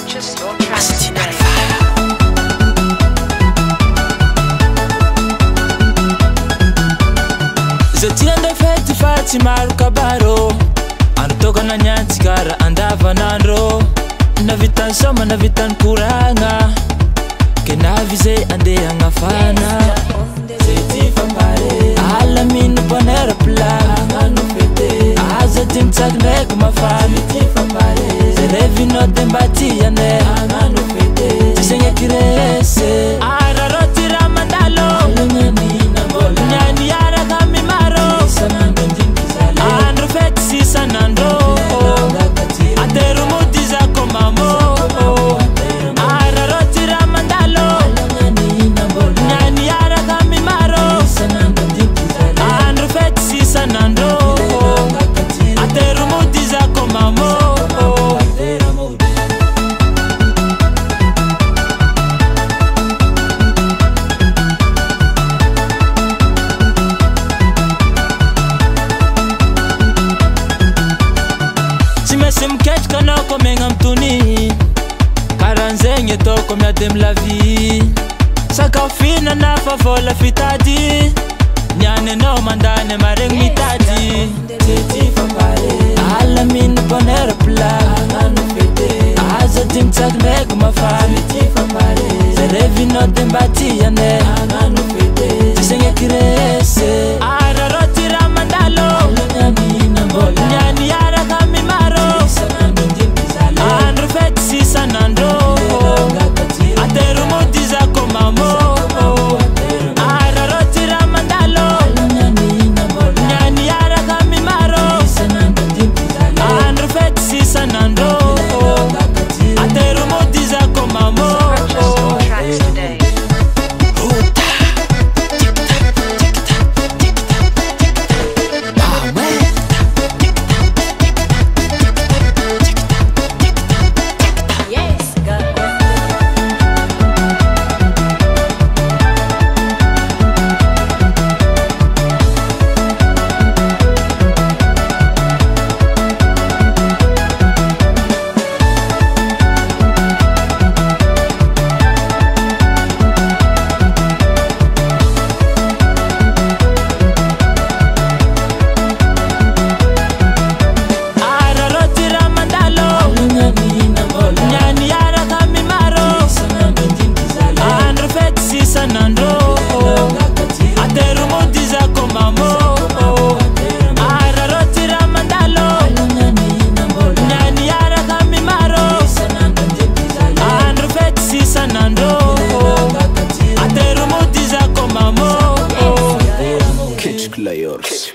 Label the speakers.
Speaker 1: Purchase your tracks today.
Speaker 2: Zatiende feti fati maru kabaro Ando toka na nyanti kara andava nandro Na vitan soma na vitan kuranga Kena vize ande angafana Zeti fambare Alamin bonera pla Angano fete Aza tim tsak nek mafani Zeti fambare Zerevi no dembati yane Angano fete Tisenge kirese Ara roti ramandalo Lungani na bola Nyani yara kami maro Andro fete sisa nando Ateru mutiza komamo Ara roti ramandalo Nyani yara kami maro Andro fete sisa nando Ateru mutiza komamo Simesim ketch kana komenga mtuni Karanzenye toko miadem la vie Sakafina na favola fitadi Nyane no mandane mareng mitadi Teti fambare Alamin bonera pla Angano fete Aza tim tsak nek mafani Teti fambare Zerevi no dembati yane Angano fete Tisenge kirese Ara roti ramandalo Nyani na bola Nyani yara kami maro Andro fete sisa nando Ateru mutiza komamo Ara roti ramandalo Nyani yara kami maro Andro fete sisa nando Ateru mutiza komamo
Speaker 1: Purchase your tracks today.
Speaker 3: Yes, God.
Speaker 2: Ara roti ramandalo Nyani yara kami maro Andro fete sisa nando Ateru mutiza komamo Ara roti ramandalo Nyani yara kami maro Andro fete sisa nando Ateru mutiza komamo
Speaker 4: Kitch Clayors.